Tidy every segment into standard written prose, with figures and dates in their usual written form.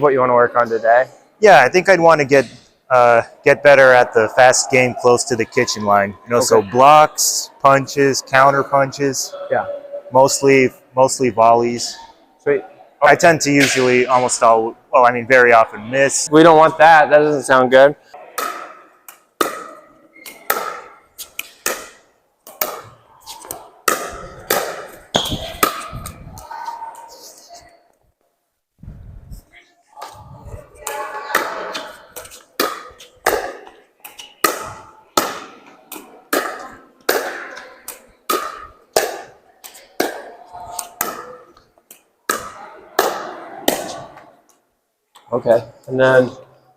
What you want to work on today? Yeah, I think I'd want to get better at the fast game close to the kitchen line. You know, Okay. so blocks, punches, counter punches. Yeah. Mostly volleys. Sweet. I tend to usually very often miss. We don't want that. That doesn't sound good. Okay, and then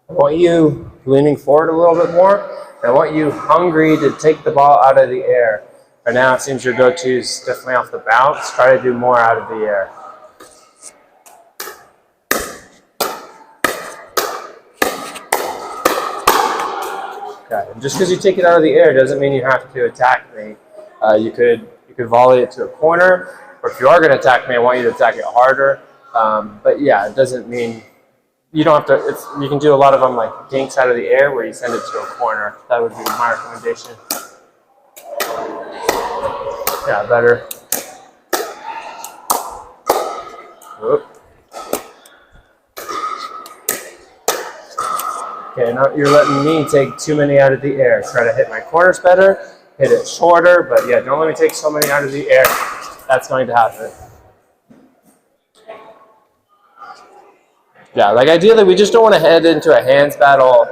I want you leaning forward a little bit more. I want you hungry to take the ball out of the air. Right now, it seems your go-to is definitely off the bounce. Try to do more out of the air. Okay, and just because you take it out of the air doesn't mean you have to attack me. You could volley it to a corner, or if you are going to attack me, I want you to attack it harder. But yeah, it doesn't mean you don't have to. You can do a lot of them like dinks out of the air where you send it to a corner. That would be my recommendation. Yeah, better. Whoop. Okay, now you're letting me take too many out of the air. Try to hit my corners better, hit it shorter, but yeah, don't let me take so many out of the air. That's going to happen. Yeah, like ideally we just don't want to head into a hands battle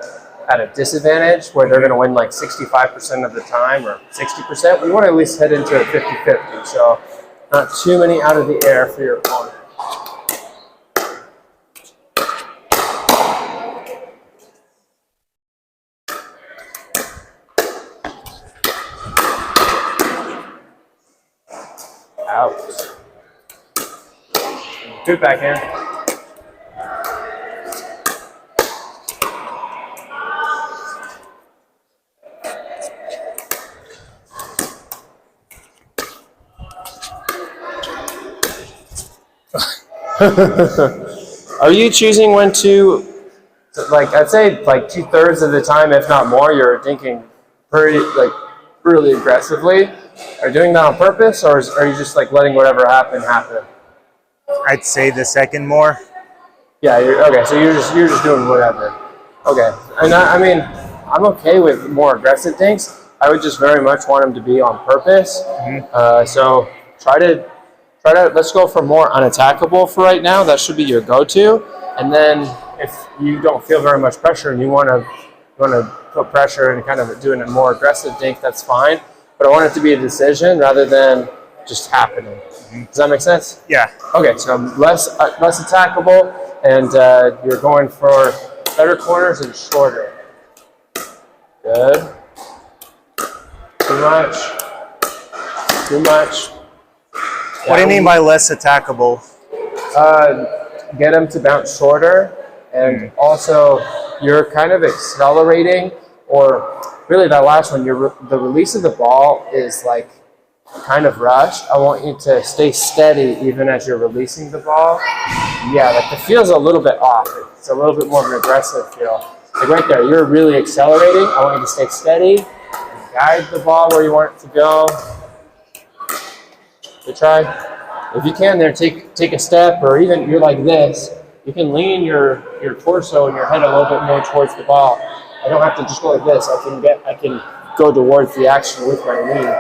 at a disadvantage where they're going to win like 65% of the time or 60%. We want to at least head into a 50-50, so not too many out of the air for your opponent. Out. Good backhand. Are you choosing when to, like, I'd say like 2/3 of the time, if not more, you're dinking really aggressively? Are you doing that on purpose, or are you just like letting whatever happen? I'd say the second more. Yeah, okay, so you're just doing whatever. Okay, and I mean, I'm okay with more aggressive dinks. I would just very much want them to be on purpose. So try to, let's go for more unattackable for right now. That should be your go-to. And then if you don't feel very much pressure and you want to put pressure and kind of doing a more aggressive dink, that's fine. But I want it to be a decision rather than just happening. Does that make sense? Yeah. Okay, so less attackable, and you're going for better corners and shorter. Good. Too much. Too much. What do you mean by less attackable? Get them to bounce shorter, and also you're kind of accelerating, or really that last one, the release of the ball is like kind of rushed. I want you to stay steady even as you're releasing the ball. Yeah, like the feel's a little bit off. It's a little bit more of an aggressive feel. Like right there, you're really accelerating. I want you to stay steady and guide the ball where you want it to go. Good try. If you can there, take a step, or even you're like this, you can lean your torso and your head a little bit more towards the ball. I don't have to just go like this. I can go towards the action with my lean.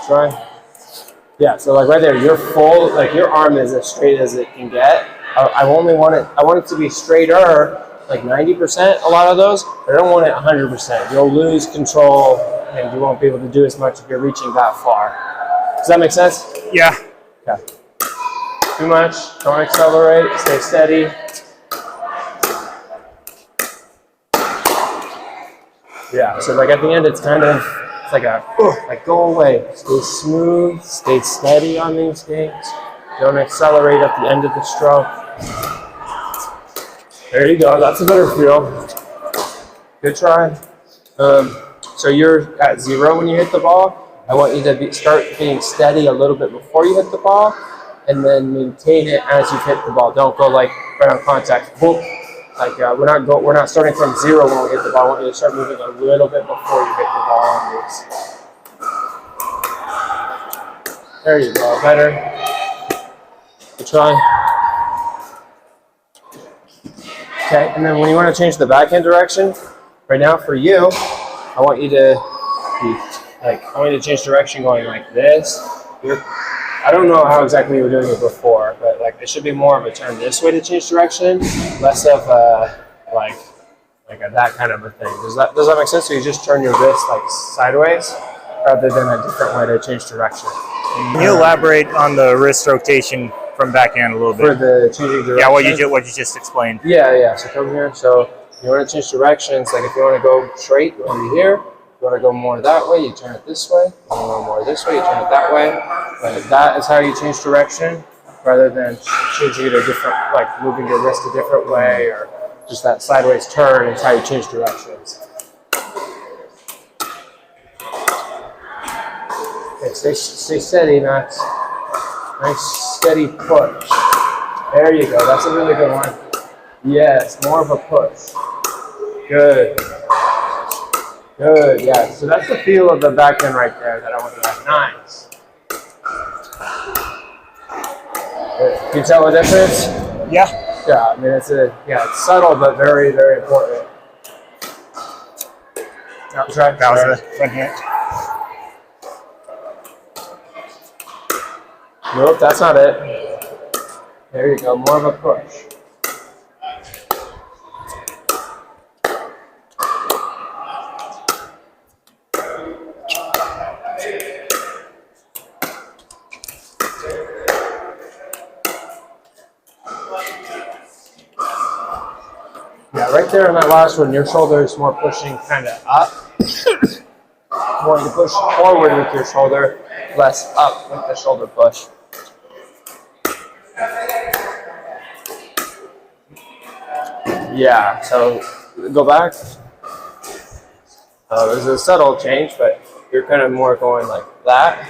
Try. Yeah, so like right there, you're full, like your arm is as straight as it can get. I want it to be straighter, like 90% a lot of those, but I don't want it 100%. You'll lose control and you won't be able to do as much if you're reaching that far. Does that make sense? Yeah. Okay. Too much, don't accelerate, stay steady. Yeah, so like at the end it's kind of, it's like a, like go away. Stay smooth, stay steady on these things. Don't accelerate at the end of the stroke. There you go, that's a better feel. Good try. So you're at 0 when you hit the ball. I want you to start being steady a little bit before you hit the ball. and then maintain it as you hit the ball. Don't go like right on contact. Boom. Like we're not starting from zero when we hit the ball. I want you to start moving a little bit before you hit the ball on these. There you go. Better. Good try. Okay, and then when you want to change the backhand direction, right now for you, I want you to change direction going like this. I don't know how exactly you were doing it before, but like it should be more of a turn this way to change direction, less of like that kind of a thing. Does that make sense? So you just turn your wrist like sideways rather than a different way to change direction. Can you elaborate on the wrist rotation from backhand a little bit? For the changing direction? Yeah, what you just explained. Yeah. So come here. So you want to change directions. Like if you want to go straight over here, you want to go more that way, you turn it this way. You want to go more this way, you turn it that way. But that is how you change direction, rather than changing it a different, like moving your wrist a different way, or just that sideways turn is how you change directions. Okay, stay steady, Max. Nice steady push. There you go. That's a really good one. Yes, more of a push. Good. Good, yeah. So that's the feel of the backhand right there that I want to have. Nice. Good. Can you tell the difference? Yeah. Yeah, I mean it's subtle but very, very important. That was the front hand. Nope, that's not it. There you go, more of a push. Yeah, right there in that last one, your shoulder is more pushing kind of up. More to push forward with your shoulder, less up with the shoulder push. Yeah, so go back. There's a subtle change, but you're kind of more going like that,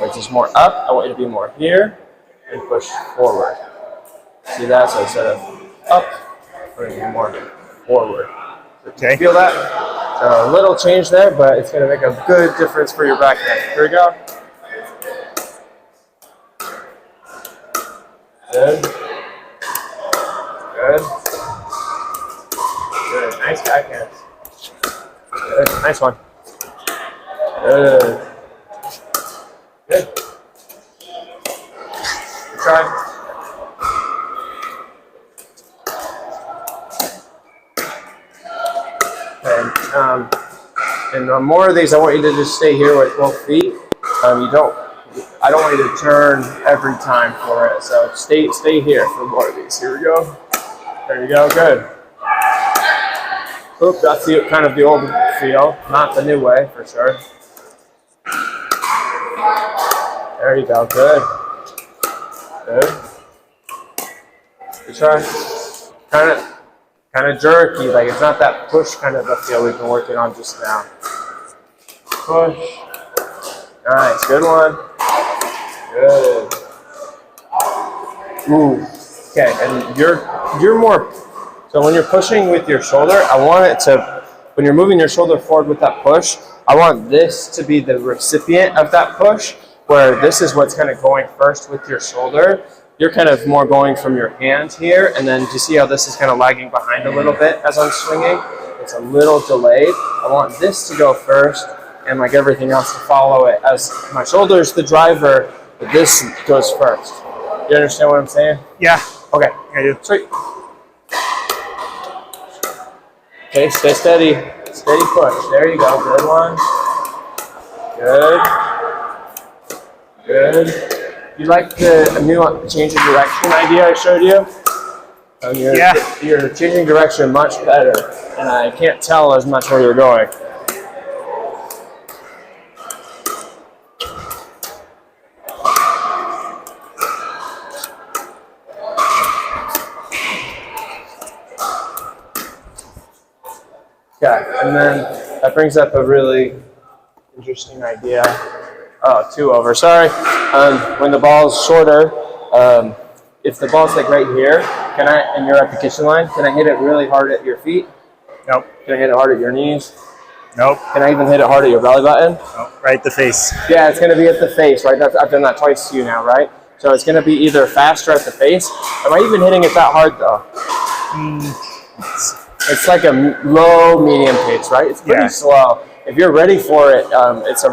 which is more up. I want you to be more here and push forward. See that? So instead of up, we're going to be more forward. Okay. Feel that? So a little change there, but it's going to make a good difference for your backhand. Here we go. Good. Good. Good. Nice backhand. Good. Nice one. Good. Good. Good try. And more of these, I want you to just stay here with both feet. I don't want you to turn every time for it. So stay here for more of these. Here we go. There you go. Good. Oop, that's kind of the old feel, not the new way for sure. There you go. Good. Good. Good try. Kind of jerky, like it's not that push kind of a feel we've been working on just now. Push. Nice, good one. Good. Ooh. Okay, and you're more. So when you're pushing with your shoulder, I want it to. When you're moving your shoulder forward with that push, I want this to be the recipient of that push, where this is what's kind of going first with your shoulder. You're kind of more going from your hand here, and then do you see how this is kind of lagging behind a little bit as I'm swinging? It's a little delayed. I want this to go first, and like everything else to follow it. As my shoulder's the driver, but this goes first. You understand what I'm saying? Yeah. Okay. I do. Sweet. Okay, stay steady. Steady push. There you go. Good one. Good. Good. You like the new change of direction idea I showed you? Yeah. You're changing direction much better, and I can't tell as much where you're going. Yeah, and then that brings up a really interesting idea. Oh, 2 over, sorry. When the ball is shorter, If the ball's like right here, and you're at the kitchen line, can I hit it really hard at your feet? Nope. Can I hit it hard at your knees? Nope. Can I even hit it hard at your belly button? Nope. Right at the face. Yeah, it's going to be at the face, right? I've done that twice to you now, right? So it's going to be either faster at the face. Am I even hitting it that hard, though? It's like a low, medium pace, right? It's pretty slow. If you're ready for it, it's a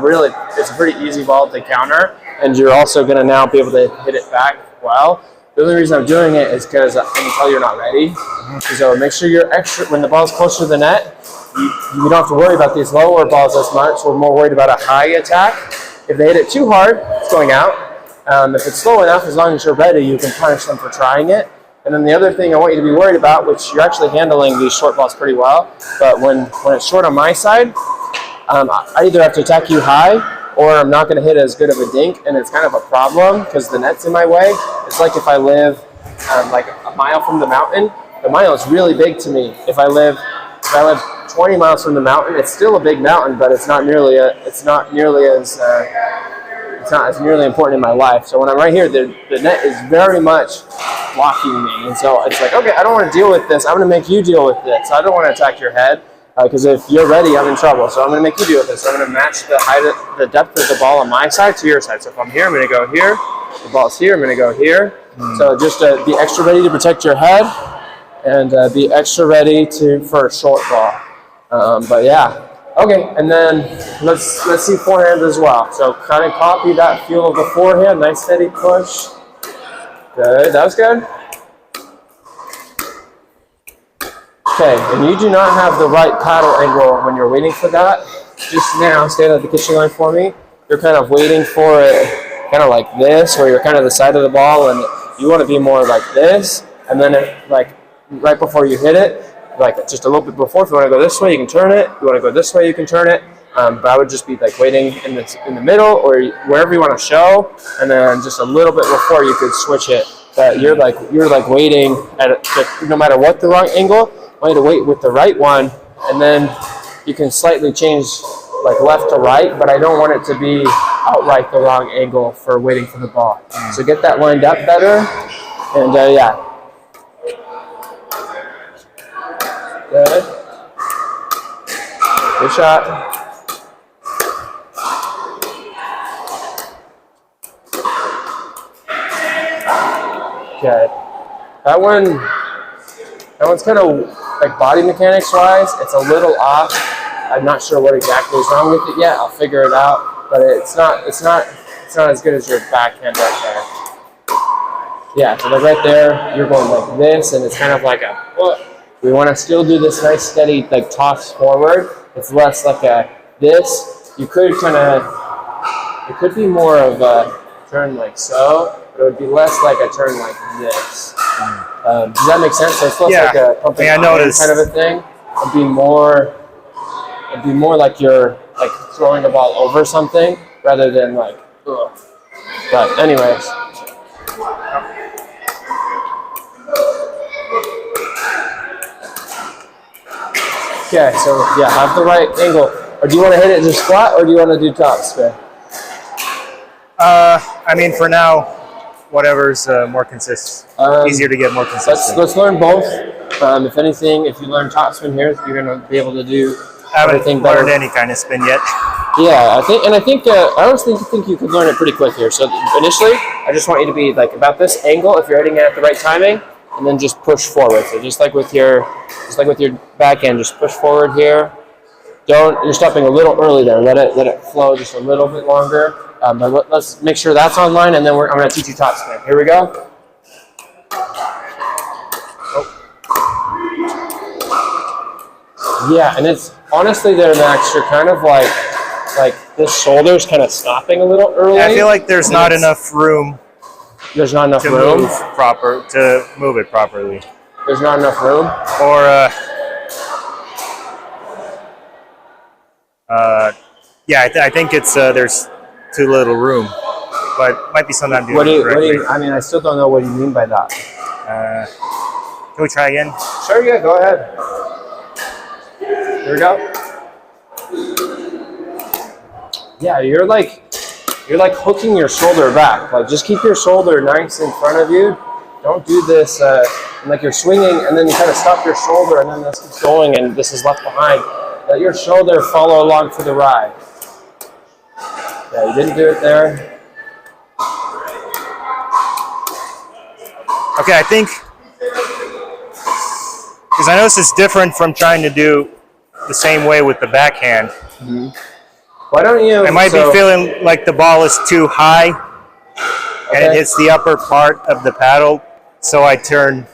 pretty easy ball to counter, and you're also going to now be able to hit it back well. The only reason I'm doing it is because I can tell you're not ready. So make sure you're extra, when the ball's closer to the net, you don't have to worry about these lower balls as much. We're more worried about a high attack. If they hit it too hard, it's going out. If it's slow enough, as long as you're ready, you can punish them for trying it. And then the other thing I want you to be worried about, which you're actually handling these short balls pretty well, but when it's short on my side, I either have to attack you high, or I'm not going to hit as good of a dink, and it's kind of a problem because the net's in my way. It's like if I live like a mile from the mountain. The mile is really big to me. If I live 20 miles from the mountain, it's still a big mountain, but it's not nearly as important in my life. So when I'm right here, the net is very much blocking me, and so it's like, okay, I don't want to deal with this. I'm going to make you deal with this. I don't want to attack your head. Because if you're ready, I'm in trouble. So I'm going to make you deal with this. I'm going to match the depth of the ball on my side to your side. So if I'm here, I'm going to go here. The ball's here, I'm going to go here. So just be extra ready to protect your head, and be extra ready for a short ball. But yeah, okay. And then let's see forehand as well. So kind of copy that feel of the forehand. Nice steady push. Good. That was good. Okay, and you do not have the right paddle angle when you're waiting for that. Just now, stand at the kitchen line for me. You're kind of waiting for it kind of like this, where you're kind of the side of the ball, and you want to be more like this. And then like right before you hit it, like just a little bit before, if you want to go this way, you can turn it. If you want to go this way, you can turn it. But I would just be like waiting in the middle or wherever you want to show, and then just a little bit before you could switch it. But you're like waiting at no matter what the wrong angle. I want you to wait with the right one, and then you can slightly change like left to right, but I don't want it to be outright the wrong angle for waiting for the ball. So get that lined up better, and yeah. Good. Good shot. Okay. That one's kind of like body mechanics wise, it's a little off. I'm not sure what exactly is wrong with it yet. I'll figure it out, but it's not as good as your backhand right there. Yeah, so they're right there. You're going like this, and it's kind of like a. We want to still do this nice steady like toss forward. It's less like a this. You could kind of. It could be more of a turn like so, but it would be less like a turn like this. Does that make sense? So it's less like a pumping kind of a thing. It'd be more like you're like throwing the ball over something rather than like. Ugh. But anyways. Okay, so yeah, have the right angle. Or do you want to hit it just flat, or do you want to do top spin? I mean, for now, whatever's more consistent. Easier to get more consistent. Let's learn both. If anything, if you learn top spin here, you're going to be able to do everything better. I haven't learned any kind of spin yet. Yeah, I always think you could learn it pretty quick here. So initially, I just want you to be like about this angle if you're hitting it at the right timing, and then just push forward. So just like with your backhand, just push forward here. You're stopping a little early there. Let it flow just a little bit longer. But let's make sure that's online, and then I'm going to teach you top spin. Here we go. Yeah, and it's honestly there, Max. You're kind of like this shoulder's kind of stopping a little early. Yeah, I feel like there's not enough room. There's not enough to room move it properly. There's not enough room. Or yeah, I think it's there's too little room, but might be something I'm doing correctly. I mean, I still don't know what you mean by that. Can we try again? Sure, yeah, go ahead. Here we go. Yeah, you're you're like hooking your shoulder back. Like just keep your shoulder nice in front of you. Don't do this like you're swinging and then you kind of stop your shoulder and then this keeps going and this is left behind. Let your shoulder follow along for the ride. Yeah, you didn't do it there. Okay, I think, because I notice it's different from trying to do the same way with the backhand. Mm-hmm. Why don't you? I might be feeling like the ball is too high and it hits the upper part of the paddle, so I turn.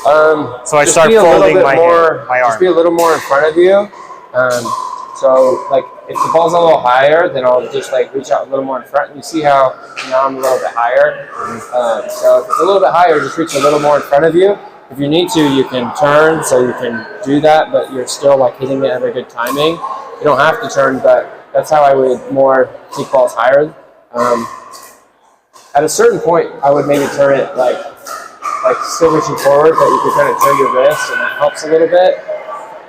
So I start folding my arm. Just be a little more in front of you. So like if the ball's a little higher, then I'll just like reach out a little more in front. And you see how now I'm a little bit higher. So if it's a little bit higher, just reach a little more in front of you. If you need to, you can turn, so you can do that, but you're still like hitting it at a good timing. You don't have to turn, but that's how I would more keep balls higher. At a certain point, I would maybe turn it like still reaching forward, but you can kind of turn your wrist, and that helps a little bit.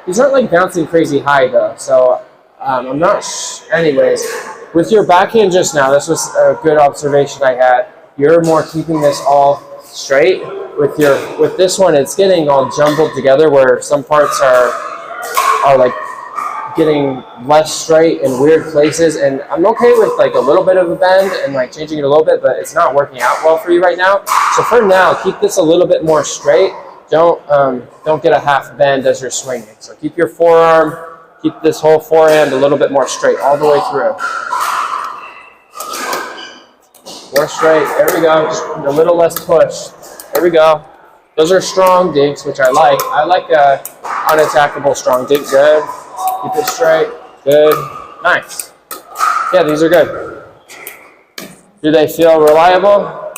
These aren't like bouncing crazy high though, so I'm not. Anyways, with your backhand just now, this was a good observation I had. You're more keeping this all straight. With this one, it's getting all jumbled together, where some parts are like getting less straight in weird places, and I'm okay with like a little bit of a bend and like changing it a little bit, but it's not working out well for you right now. So for now, keep this a little bit more straight. Don't get a half bend as you're swinging. So keep your forearm, keep this whole forehand a little bit more straight all the way through. More straight. There we go. Just a little less push. There we go. Those are strong dinks, which I like. I like unattackable strong dink. Good. Keep it straight. Good. Nice. Yeah, these are good. Do they feel reliable?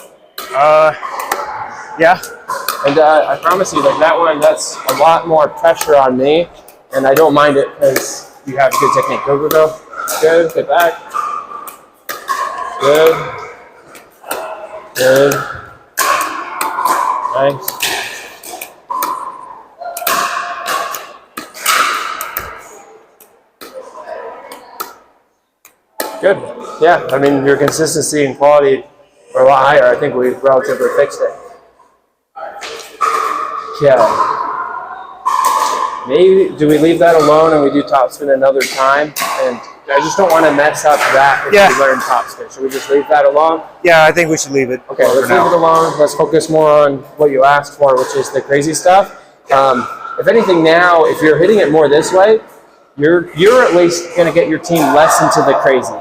Yeah. And I promise you, like that one, that's a lot more pressure on me, and I don't mind it because you have good technique. Go, go, go. Good. Get back. Good. Good. Nice. Good. Yeah, I mean, your consistency and quality are a lot higher. I think we've relatively fixed it. Yeah. Maybe, do we leave that alone and we do topspin another time? And I just don't want to mess up that if we learn topspin. Should we just leave that alone? Yeah, I think we should leave it. Okay, let's leave it alone. Let's focus more on what you asked for, which is the crazy stuff. If anything now, if you're hitting it more this way, you're at least going to get your team less into the crazy,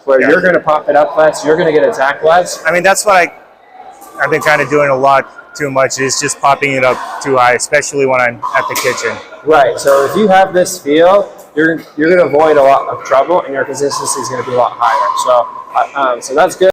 where you're going to pop it up less, you're going to get attacked less. I mean, that's what I've been kind of doing a lot too much, is just popping it up too high, especially when I'm at the kitchen. Right, so if you have this feel, you're going to avoid a lot of trouble, and your consistency is going to be a lot higher. So, so that's good.